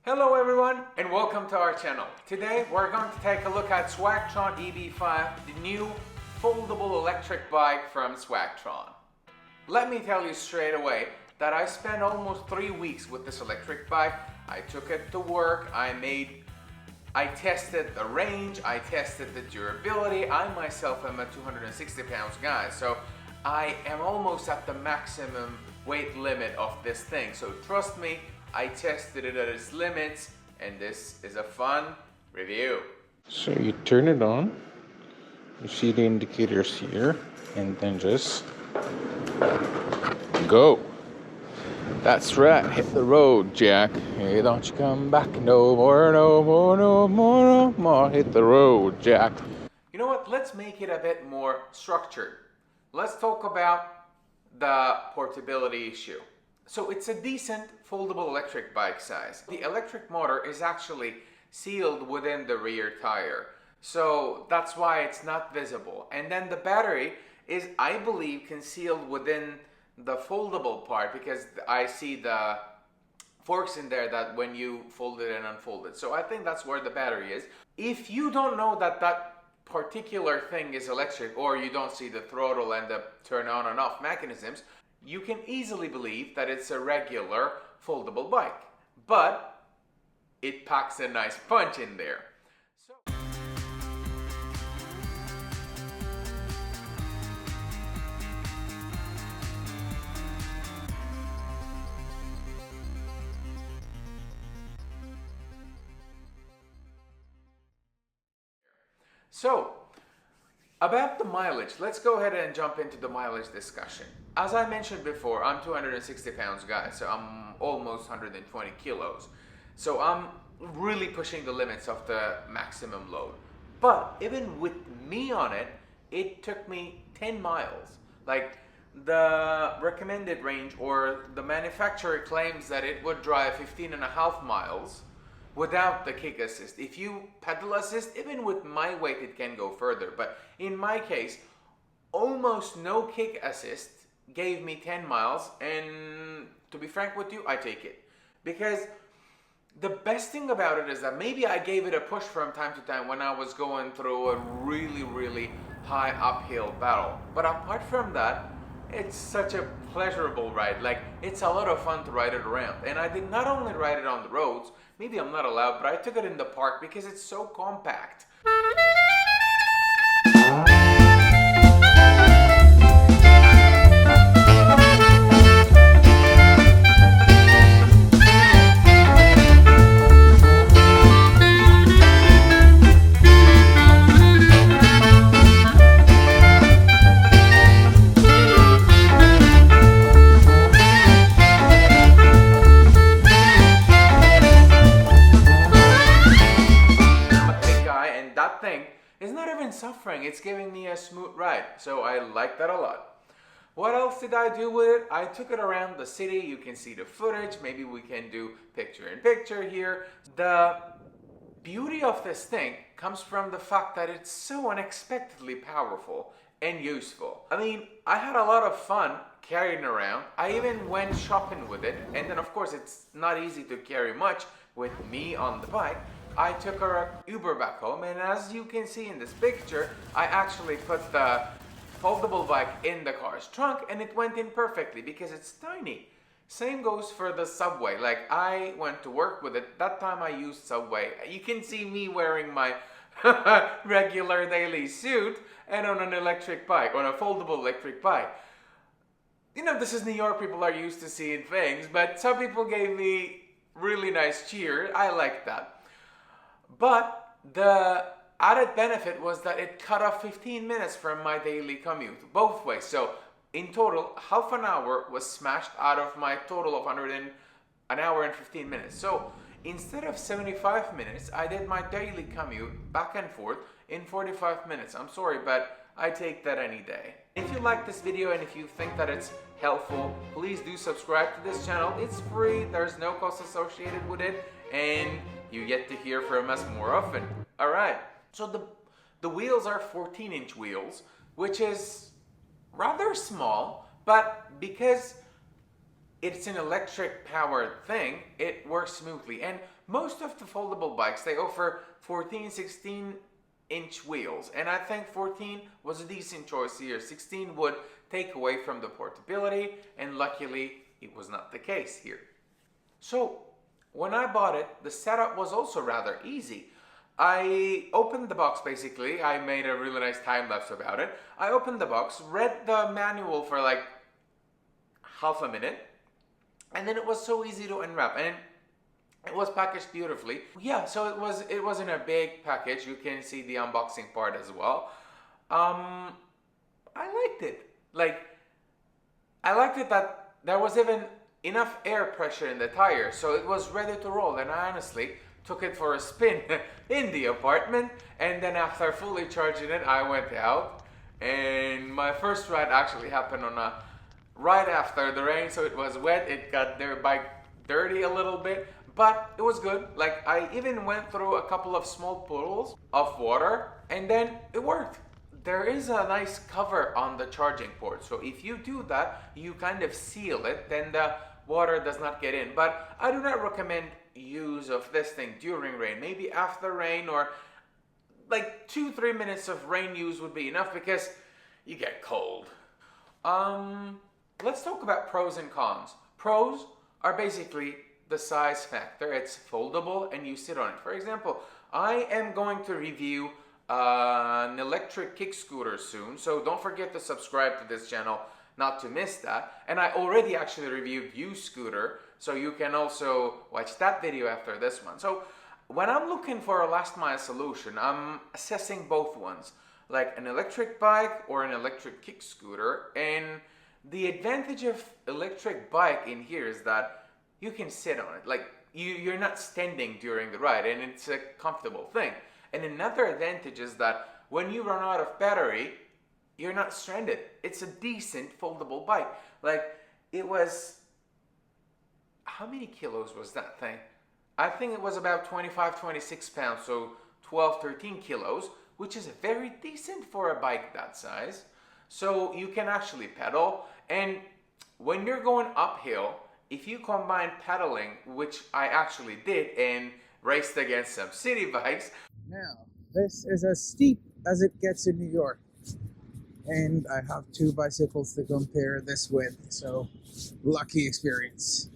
Hello everyone and welcome to our channel. Today we're going to take a look at Swagtron EB-5, the new foldable electric bike from Swagtron. Let me tell you straight away that I spent almost 3 weeks with this electric bike. I took it to work, I tested the range, I tested the durability. I myself am a 260 pounds guy, so I am almost at the maximum weight limit of this thing. So trust me, I tested it at its limits, and this is a fun review. So you turn it on, you see the indicators here, and then just go. That's right, hit the road, Jack. Hey, don't you come back no more, no more, no more, no more. Hit the road, Jack. You know what, let's make it a bit more structured. Let's talk about the portability issue. So it's a decent foldable electric bike size. The electric motor is actually sealed within the rear tire, so that's why it's not visible. And then the battery is, I believe, concealed within the foldable part, because I see the forks in there that when you fold it and unfold it. So I think that's where the battery is. If you don't know that that particular thing is electric, or you don't see the throttle and the turn on and off mechanisms, you can easily believe that it's a regular foldable bike, but it packs a nice punch in there. So, about the mileage, let's go ahead and jump into the mileage discussion. As I mentioned before, I'm 260 pounds guy, so I'm almost 120 kilos. So I'm really pushing the limits of the maximum load. But even with me on it, it took me 10 miles. Like, the recommended range, or the manufacturer claims that it would drive 15.5 miles without the kick assist. If you pedal assist, even with my weight, it can go further. But in my case, almost no kick assist gave me 10 miles. And to be frank with you, I take it. Because the best thing about it is that maybe I gave it a push from time to time when I was going through a really high uphill battle. But apart from that, it's such a pleasurable ride. Like, it's a lot of fun to ride it around. And I did not only ride it on the roads, maybe I'm not allowed, but I took it in the park because it's so compact. Suffering, it's giving me a smooth ride, so I like that a lot. What else did I do with it? I took it around the city. You can see the footage. Maybe we can do picture in picture here. The beauty of this thing comes from the fact that it's so unexpectedly powerful and useful. I mean, I had a lot of fun carrying it around. I even went shopping with it, and then of course it's not easy to carry much with me on the bike. I took our Uber back home, and as you can see in this picture, I actually put the foldable bike in the car's trunk, and it went in perfectly because it's tiny. Same goes for the Subway. Like, I went to work with it. That time I used Subway. You can see me wearing my regular daily suit and on an electric bike, on a foldable electric bike. You know, this is New York, people are used to seeing things, but some people gave me really nice cheer. I like that. But the added benefit was that it cut off 15 minutes from my daily commute, both ways. So in total, half an hour was smashed out of my total of an hour and 15 minutes. So instead of 75 minutes, I did my daily commute back and forth in 45 minutes. I'm sorry, but I take that any day. If you like this video and if you think that it's helpful, please do subscribe to this channel. It's free, there's no cost associated with it, and you get to hear from us more often. Alright, so the wheels are 14-inch wheels, which is rather small, but because it's an electric powered thing, it works smoothly. And most of the foldable bikes, they offer 14, 16-inch wheels. And I think 14 was a decent choice here. 16 would take away from the portability, and luckily it was not the case here. So when I bought it, the setup was also rather easy. I opened the box basically, I made a really nice time lapse about it. I opened the box, read the manual for like half a minute, and then it was so easy to unwrap, and it was packaged beautifully. Yeah, so it was in a big package. You can see the unboxing part as well. I liked it. Like, I liked it that there was even enough air pressure in the tire, so it was ready to roll. And I honestly took it for a spin in the apartment, and then after fully charging it, I went out. And my first ride actually happened on a right after the rain, so it was wet. It got their bike dirty a little bit, but it was good. Like, I even went through a couple of small pools of water, and then it worked. There is a nice cover on the charging port, so if you do that, you kind of seal it, then the water does not get in. But I do not recommend use of this thing during rain. Maybe after rain, or like 2-3 minutes of rain use would be enough, because you get cold. Let's talk about pros and cons. Pros are basically the size factor. It's foldable and you sit on it. For example, I am going to review an electric kick scooter soon, so don't forget to subscribe to this channel not to miss that. And I already actually reviewed U-Scooter, so you can also watch that video after this one. So when I'm looking for a last mile solution, I'm assessing both ones, like an electric bike or an electric kick scooter. And the advantage of electric bike in here is that you can sit on it. Like, you're not standing during the ride, and it's a comfortable thing. And another advantage is that when you run out of battery, you're not stranded. It's a decent foldable bike. Like, it was, how many kilos was that thing? I think it was about 25, 26 pounds, so 12, 13 kilos, which is very decent for a bike that size. So you can actually pedal, and when you're going uphill, if you combine pedaling, which I actually did and raced against some city bikes. Now, this is as steep as it gets in New York, and I have two bicycles to compare this with, so lucky experience.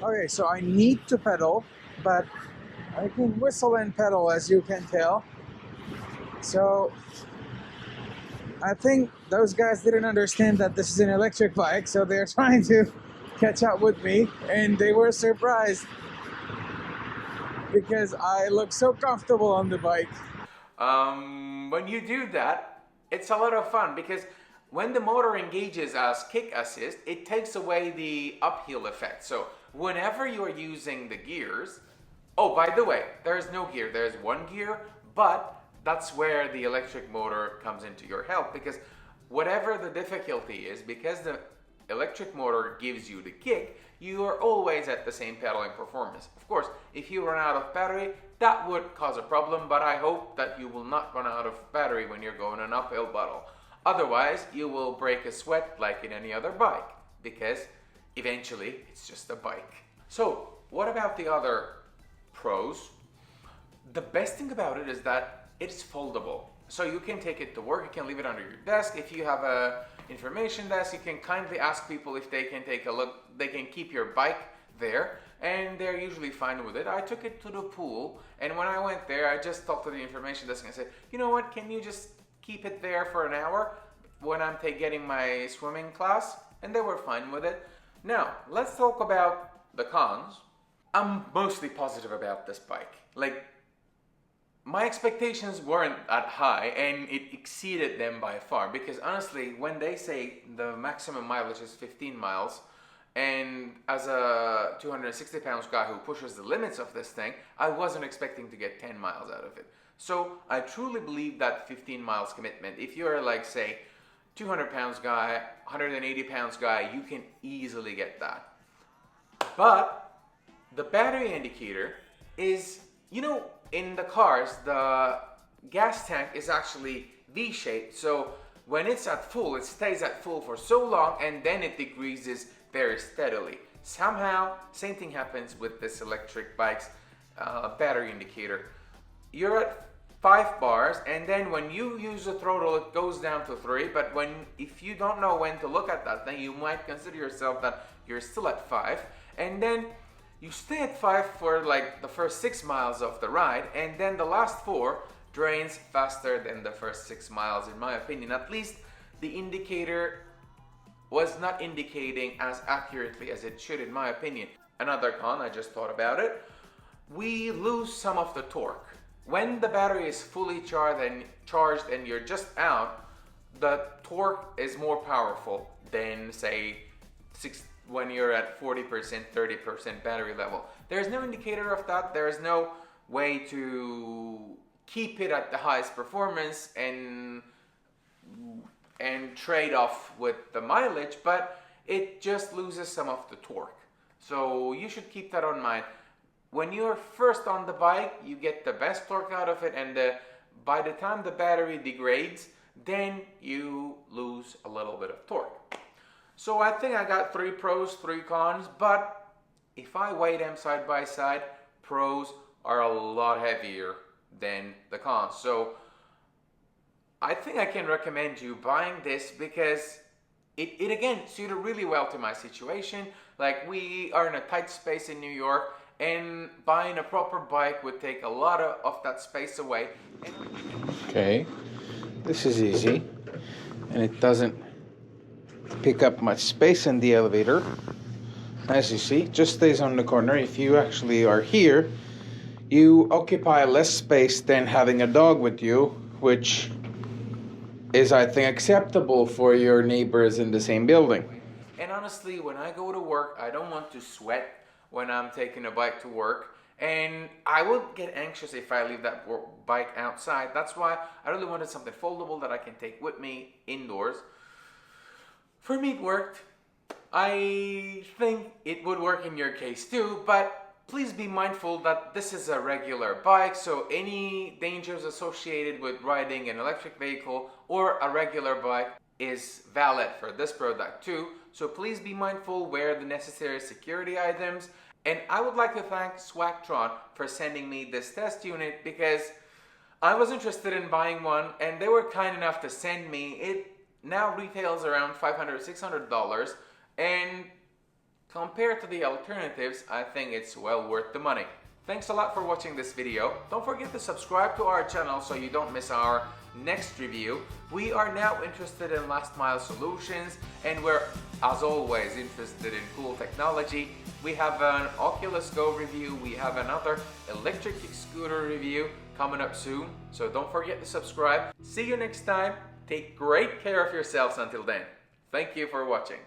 Okay, so I need to pedal, but I can whistle and pedal, as you can tell. So I think those guys didn't understand that this is an electric bike, so they're trying to catch up with me, and they were surprised because I look so comfortable on the bike. When you do that, it's a lot of fun, because when the motor engages as kick assist, it takes away the uphill effect. So whenever you are using the gears, oh, by the way, there's no gear, there's one gear, but that's where the electric motor comes into your help, because whatever the difficulty is, because the electric motor gives you the kick, you are always at the same pedaling performance. Of course, if you run out of battery, that would cause a problem, but I hope that you will not run out of battery when you're going an uphill battle. Otherwise, you will break a sweat like in any other bike, because eventually it's just a bike. So what about the other pros? The best thing about it is that it's foldable. So you can take it to work, you can leave it under your desk. If you have a information desk, you can kindly ask people if they can take a look, they can keep your bike there, and they're usually fine with it. I took it to the pool, and when I went there, I just talked to the information desk and I said, you know what, can you just keep it there for an hour when I'm getting my swimming class? And they were fine with it. Now, let's talk about the cons. I'm mostly positive about this bike. Like, my expectations weren't that high, and it exceeded them by far, because honestly, when they say the maximum mileage is 15 miles, And as a 260 pounds guy who pushes the limits of this thing, I wasn't expecting to get 10 miles out of it. So I truly believe that 15 miles commitment, if you're like say 200 pounds guy, 180 pounds guy, you can easily get that. But the battery indicator is, you know, in the cars, the gas tank is actually V-shaped. So when it's at full, it stays at full for so long and then it decreases very steadily. Somehow, same thing happens with this electric bike's battery indicator. You're at 5 bars, and then when you use the throttle, it goes down to 3. But if you don't know when to look at that, then you might consider yourself that you're still at 5, and then you stay at 5 for like the first 6 miles of the ride, and then the last 4 drains faster than the first 6 miles, in my opinion. At least the indicator was not indicating as accurately as it should, in my opinion. Another con, I just thought about it, we lose some of the torque. When the battery is fully charged and you're just out, the torque is more powerful than say when you're at 40%, 30% battery level. There's no indicator of that. There's no way to keep it at the highest performance and trade off with the mileage, but it just loses some of the torque. So you should keep that in mind. When you're first on the bike, you get the best torque out of it, and by the time the battery degrades, then you lose a little bit of torque. So I think I got 3 pros, 3 cons, but if I weigh them side by side, pros are a lot heavier than the cons. So I think I can recommend you buying this because it again suited really well to my situation. Like, we are in a tight space in New York, and buying a proper bike would take a lot of that space away. Okay, this is easy, and it doesn't pick up much space in the elevator. As you see, just stays on the corner. If you actually are here, you occupy less space than having a dog with you, which is, I think, acceptable for your neighbors in the same building. And honestly, when I go to work, I don't want to sweat when I'm taking a bike to work, and I will get anxious if I leave that bike outside. That's why I really wanted something foldable that I can take with me indoors. For me, it worked. I think it would work in your case too, but please be mindful that this is a regular bike, so any dangers associated with riding an electric vehicle or a regular bike is valid for this product too. So please be mindful, wear the necessary security items. And I would like to thank Swagtron for sending me this test unit, because I was interested in buying one and they were kind enough to send me. It now retails around $500, $600, and compared to the alternatives, I think it's well worth the money. Thanks a lot for watching this video. Don't forget to subscribe to our channel so you don't miss our next review. We are now interested in last mile solutions, and we're, as always, interested in cool technology. We have an Oculus Go review, we have another electric scooter review coming up soon, so don't forget to subscribe. See you next time. Take great care of yourselves until then. Thank you for watching.